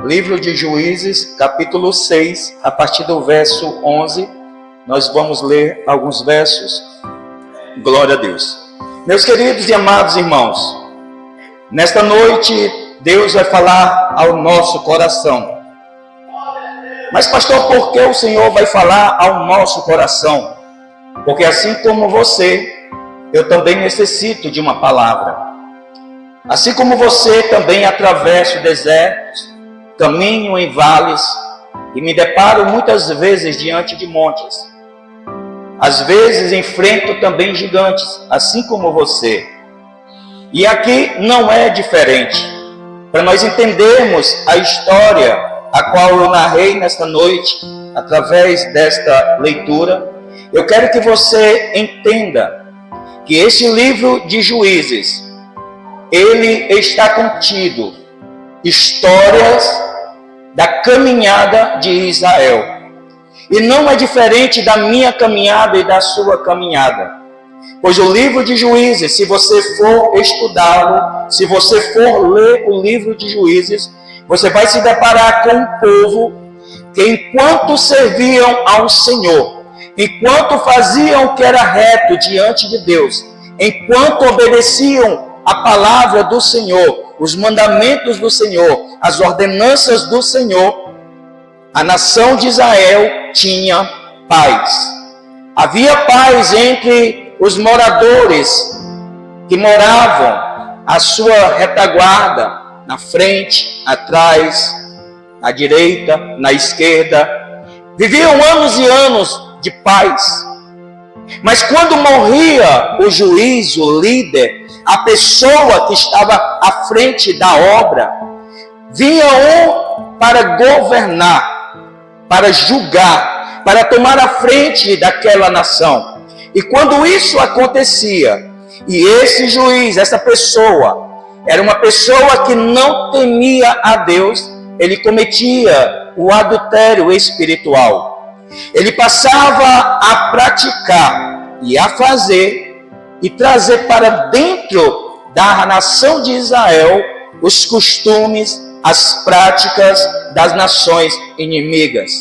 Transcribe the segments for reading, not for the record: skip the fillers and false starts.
Livro de Juízes, capítulo 6, a partir do verso 11, nós vamos ler alguns versos. Glória a Deus. Meus queridos e amados irmãos, nesta noite, Deus vai falar ao nosso coração. Mas pastor, por que o Senhor vai falar ao nosso coração? Porque assim como você, eu também necessito de uma palavra. Assim como você também atravesso desertos, caminho em vales e me deparo muitas vezes diante de montes. Às vezes enfrento também gigantes, assim como você. E aqui não é diferente. Para nós entendermos a história a qual eu narrei nesta noite, através desta leitura, eu quero que você entenda que esse livro de Juízes, ele está contido histórias da caminhada de Israel. E não é diferente da minha caminhada e da sua caminhada. Pois o livro de Juízes, se você for estudá-lo, se você for ler o livro de Juízes, você vai se deparar com um povo que enquanto serviam ao Senhor, enquanto faziam o que era reto diante de Deus, enquanto obedeciam a palavra do Senhor, os mandamentos do Senhor, as ordenanças do Senhor, a nação de Israel tinha paz. Havia paz entre os moradores que moravam à sua retaguarda, na frente, atrás, à direita, na esquerda. Viviam anos e anos de paz. Mas quando morria o juiz, o líder, a pessoa que estava à frente da obra, vinha um para governar, para julgar, para tomar a frente daquela nação. E quando isso acontecia, e esse juiz, essa pessoa, era uma pessoa que não temia a Deus, ele cometia o adultério espiritual. Ele passava a praticar e a fazer e trazer para dentro da nação de Israel os costumes, as práticas das nações inimigas.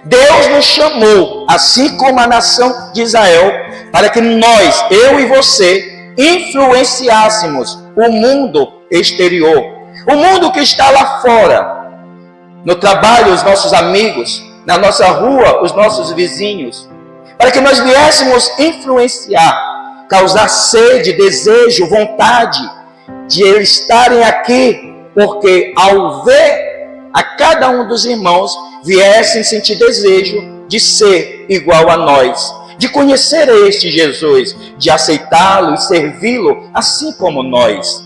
Deus nos chamou, assim como a nação de Israel, para que nós, eu e você, influenciássemos o mundo exterior, o mundo que está lá fora, no trabalho, os nossos amigos, na nossa rua, os nossos vizinhos, para que nós viéssemos influenciar, causar sede, desejo, vontade de eles estarem aqui, porque ao ver a cada um dos irmãos, viessem sentir desejo de ser igual a nós, de conhecer este Jesus, de aceitá-lo e servi-lo assim como nós.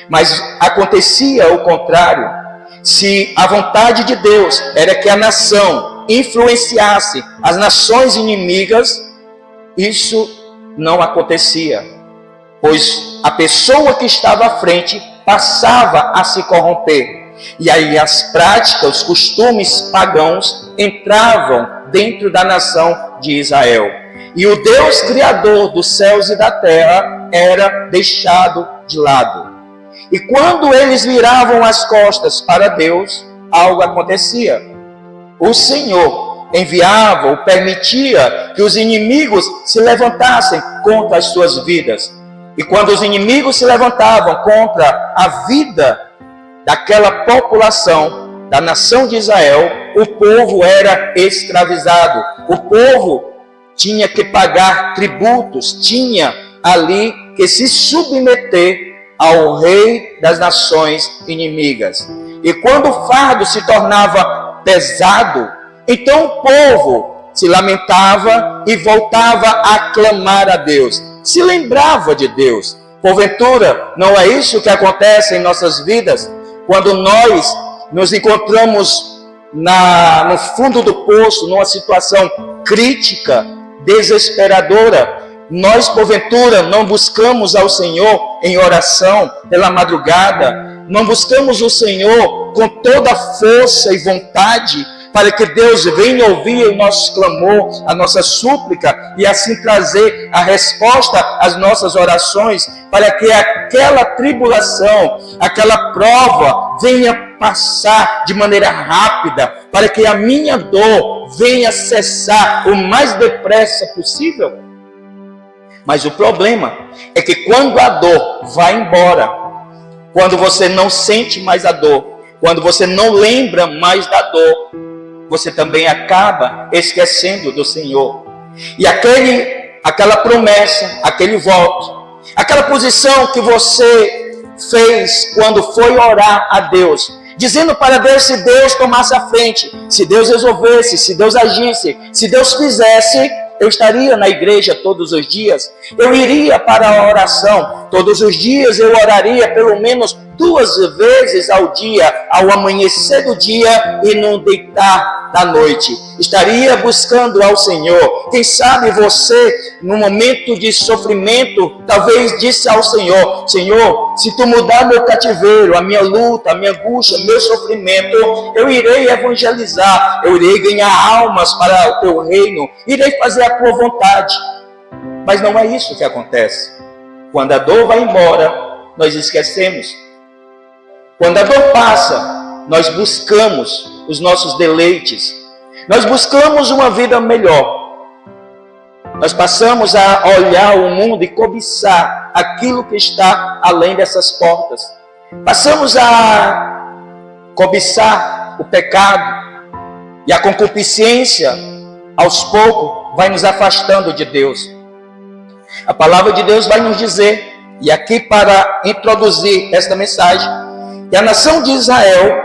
Mas acontecia o contrário. Se a vontade de Deus era que a nação influenciasse as nações inimigas, isso não acontecia, pois a pessoa que estava à frente passava a se corromper. E aí as práticas, os costumes pagãos entravam dentro da nação de Israel. E o Deus Criador dos céus e da terra era deixado de lado. E quando eles viravam as costas para Deus, algo acontecia. O Senhor enviava ou permitia que os inimigos se levantassem contra as suas vidas. E quando os inimigos se levantavam contra a vida daquela população, da nação de Israel, o povo era escravizado. O povo tinha que pagar tributos, tinha ali que se submeter ao rei das nações inimigas. E quando o fardo se tornava pesado, então o povo se lamentava e voltava a clamar a Deus. Se lembrava de Deus. Porventura, não é isso que acontece em nossas vidas? Quando nós nos encontramos no fundo do poço, numa situação crítica, desesperadora, nós, porventura, não buscamos ao Senhor em oração pela madrugada, não buscamos o Senhor com toda a força e vontade para que Deus venha ouvir o nosso clamor, a nossa súplica, e assim trazer a resposta às nossas orações, para que aquela tribulação, aquela prova venha passar de maneira rápida, para que a minha dor venha cessar o mais depressa possível. Mas o problema é que quando a dor vai embora, quando você não sente mais a dor, quando você não lembra mais da dor, você também acaba esquecendo do Senhor. E aquela promessa, aquele voto, aquela posição que você fez quando foi orar a Deus, dizendo para Deus, se Deus tomasse a frente, se Deus resolvesse, se Deus agisse, se Deus fizesse, eu estaria na igreja todos os dias, eu iria para a oração, todos os dias eu oraria pelo menos 2 vezes ao dia, ao amanhecer do dia e no deitar da noite. Estaria buscando ao Senhor. Quem sabe você, no momento de sofrimento, talvez disse ao Senhor, Senhor, se tu mudar meu cativeiro, a minha luta, a minha angústia, meu sofrimento, eu irei evangelizar, eu irei ganhar almas para o teu reino, irei fazer a tua vontade. Mas não é isso que acontece. Quando a dor vai embora, nós esquecemos. Quando a dor passa, nós buscamos os nossos deleites. Nós buscamos uma vida melhor. Nós passamos a olhar o mundo e cobiçar aquilo que está além dessas portas. Passamos a cobiçar o pecado. E a concupiscência, aos poucos, vai nos afastando de Deus. A palavra de Deus vai nos dizer, e aqui para introduzir esta mensagem, que a nação de Israel,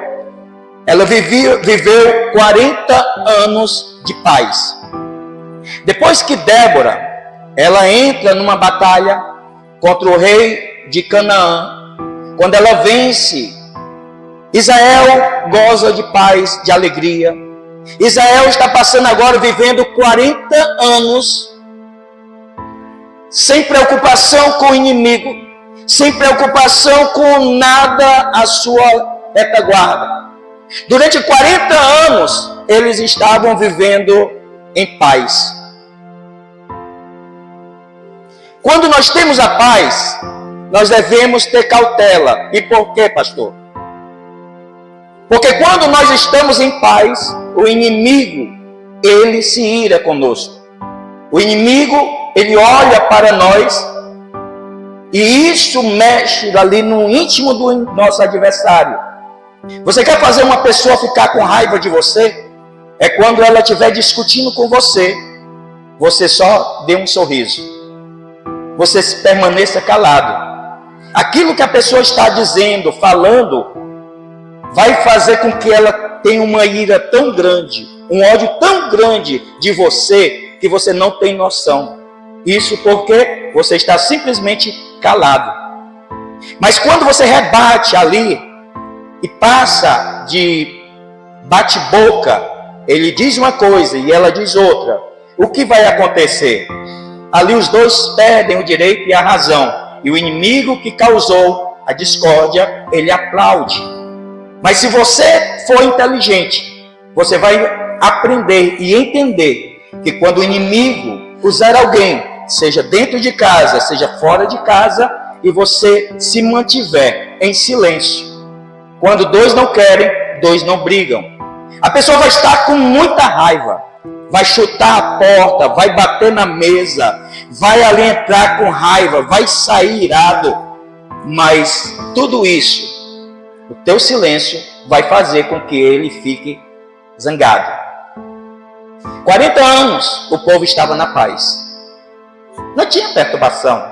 ela viveu 40 anos de paz. Depois que Débora, ela entra numa batalha contra o rei de Canaã, quando ela vence, Israel goza de paz, de alegria. Israel está passando agora, vivendo 40 anos, sem preocupação com o inimigo, sem preocupação com nada à sua retaguarda. Durante 40 anos, eles estavam vivendo em paz. Quando nós temos a paz, nós devemos ter cautela. E por quê, pastor? Porque quando nós estamos em paz, o inimigo, ele se ira conosco. O inimigo, ele olha para nós, e isso mexe ali no íntimo do nosso adversário. Você quer fazer uma pessoa ficar com raiva de você? É quando ela estiver discutindo com você, você só dê um sorriso. Você permaneça calado. Aquilo que a pessoa está dizendo, falando, vai fazer com que ela tenha uma ira tão grande, um ódio tão grande de você, que você não tem noção. Isso porque você está simplesmente calado. Mas quando você rebate ali e passa de bate-boca, ele diz uma coisa e ela diz outra, o que vai acontecer? Ali os dois perdem o direito e a razão, e o inimigo que causou a discórdia, ele aplaude. Mas se você for inteligente, você vai aprender e entender que quando o inimigo usar alguém, seja dentro de casa, seja fora de casa, e você se mantiver em silêncio. Quando dois não querem, dois não brigam. A pessoa vai estar com muita raiva, vai chutar a porta, vai bater na mesa, vai ali entrar com raiva, vai sair irado. Mas tudo isso, o teu silêncio vai fazer com que ele fique zangado. 40 anos o povo estava na paz. Não tinha perturbação,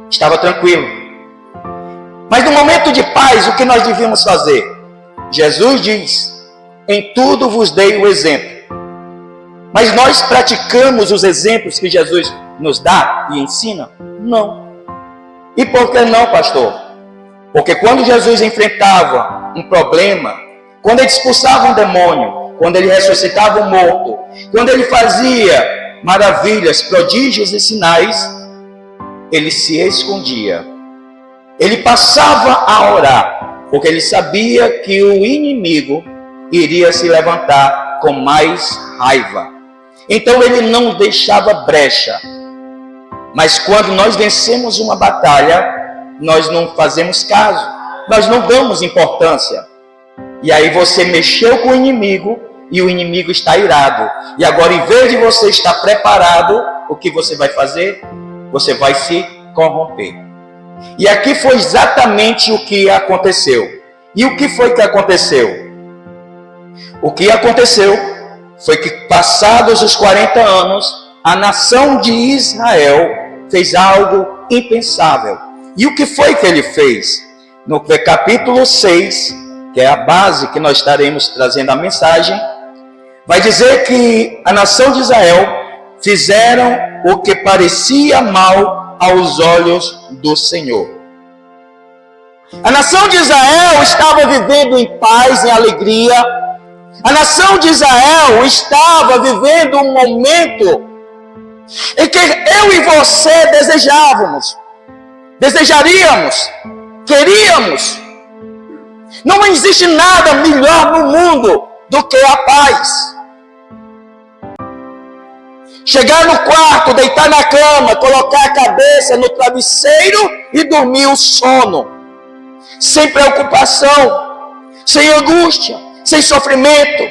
estava tranquilo. Mas no momento de paz, o que nós devíamos fazer? Jesus diz, em tudo vos dei o exemplo. Mas nós praticamos os exemplos que Jesus nos dá e ensina? Não. E por que não, pastor? Porque quando Jesus enfrentava um problema, quando ele expulsava um demônio, quando ele ressuscitava um morto, quando ele fazia maravilhas, prodígios e sinais, ele se escondia. Ele passava a orar, porque ele sabia que o inimigo iria se levantar com mais raiva. Então ele não deixava brecha. Mas quando nós vencemos uma batalha, nós não fazemos caso, nós não damos importância. E aí você mexeu com o inimigo e o inimigo está irado. E agora, em vez de você estar preparado, o que você vai fazer? Você vai se corromper. E aqui foi exatamente o que aconteceu. E o que foi que aconteceu? O que aconteceu foi que, passados os 40 anos, a nação de Israel fez algo impensável. E o que foi que ele fez? No capítulo 6, que é a base que nós estaremos trazendo a mensagem, vai dizer que a nação de Israel fizeram o que parecia mal aos olhos do Senhor. A nação de Israel estava vivendo em paz, em alegria. A nação de Israel estava vivendo um momento em que eu e você desejaríamos, queríamos. Não existe nada melhor no mundo do que a paz. Chegar no quarto, deitar na cama, colocar a cabeça no travesseiro e dormir o sono. Sem preocupação, sem angústia, sem sofrimento.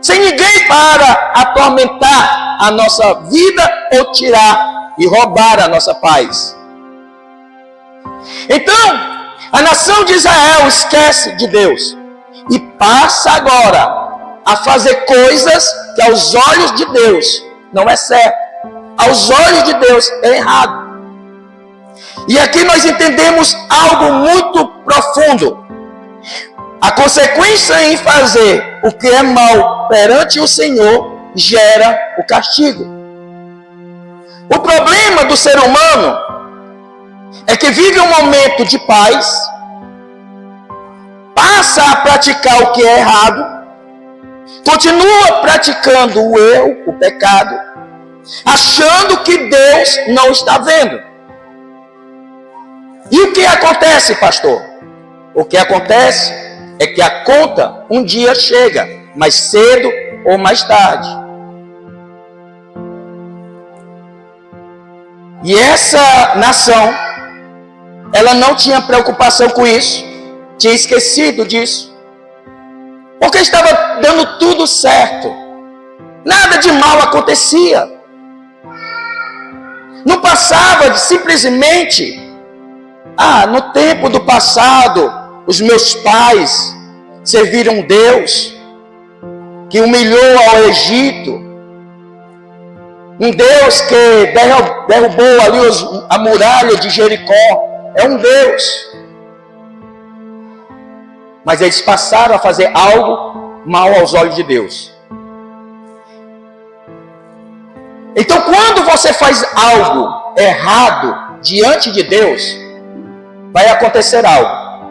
Sem ninguém para atormentar a nossa vida ou tirar e roubar a nossa paz. Então, a nação de Israel esquece de Deus e passa agora a fazer coisas que aos olhos de Deus não é certo. Aos olhos de Deus é errado. E aqui nós entendemos algo muito profundo. A consequência em fazer o que é mal perante o Senhor gera o castigo. O problema do ser humano é que vive um momento de paz, passa a praticar o que é errado, continua praticando o erro, o pecado, achando que Deus não está vendo. E o que acontece, pastor? O que acontece é que a conta um dia chega, mais cedo ou mais tarde. E essa nação, ela não tinha preocupação com isso, tinha esquecido disso, porque estava dando tudo certo, nada de mal acontecia. Não passava de simplesmente, no tempo do passado, os meus pais serviram Deus, que humilhou ao Egito, um Deus que derrubou ali a muralha de Jericó, é um Deus. Mas eles passaram a fazer algo mal aos olhos de Deus. Então, quando você faz algo errado diante de Deus, vai acontecer algo,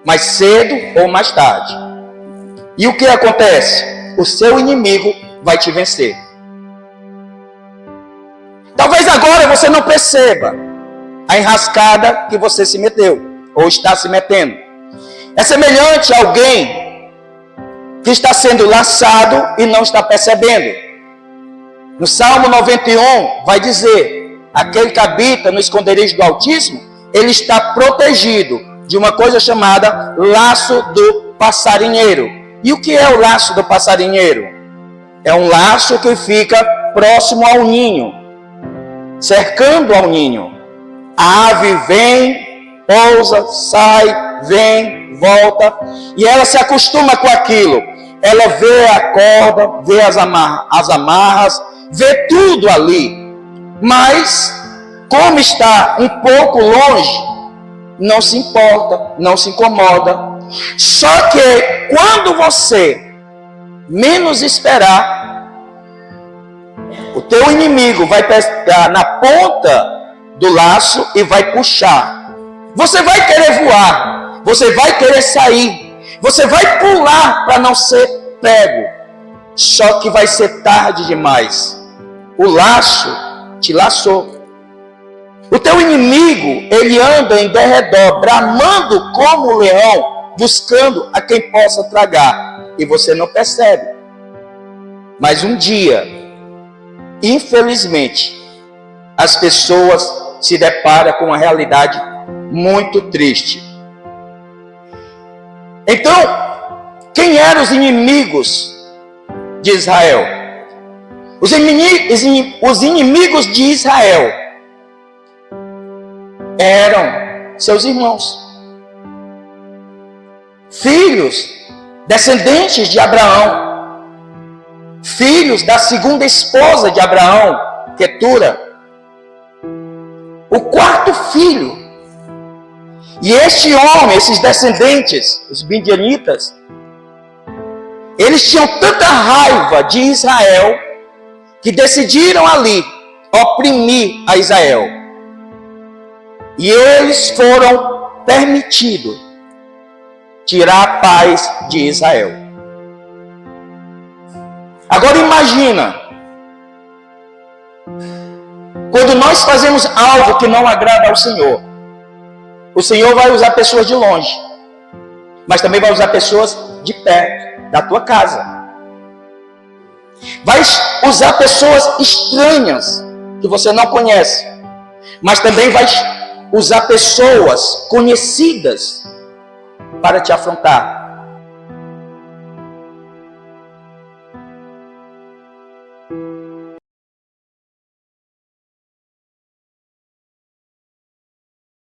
mais cedo ou mais tarde. E o que acontece? O seu inimigo vai te vencer. Talvez agora você não perceba a enrascada que você se meteu, ou está se metendo. É semelhante a alguém que está sendo laçado e não está percebendo. No Salmo 91 vai dizer, aquele que habita no esconderijo do Altíssimo, ele está protegido de uma coisa chamada laço do passarinheiro. E o que é o laço do passarinheiro? É um laço que fica próximo ao ninho, cercando ao ninho. A ave vem, pousa, sai, vem, volta, e ela se acostuma com aquilo. Ela vê a corda, vê as amarras, vê tudo ali. Mas, como está um pouco longe, não se importa, não se incomoda. Só que quando você menos esperar, o teu inimigo vai pegar na ponta do laço e vai puxar. Você vai querer voar, você vai querer sair, você vai pular para não ser pego. Só que vai ser tarde demais. O laço te laçou. O teu inimigo, ele anda em derredor, bramando como um leão, buscando a quem possa tragar. E você não percebe. Mas um dia, infelizmente, as pessoas se deparam com uma realidade muito triste. Então, quem eram os inimigos de Israel? Os inimigos de Israel eram seus irmãos, filhos, descendentes de Abraão, filhos da segunda esposa de Abraão, Quetura, o quarto filho. E este homem, esses descendentes, os midianitas, eles tinham tanta raiva de Israel que decidiram ali oprimir a Israel. E eles foram permitidos tirar a paz de Israel. Agora imagina, quando nós fazemos algo que não agrada ao Senhor, o Senhor vai usar pessoas de longe, mas também vai usar pessoas de perto, da tua casa. Vai usar pessoas estranhas, que você não conhece, mas também vai usar pessoas conhecidas para te afrontar.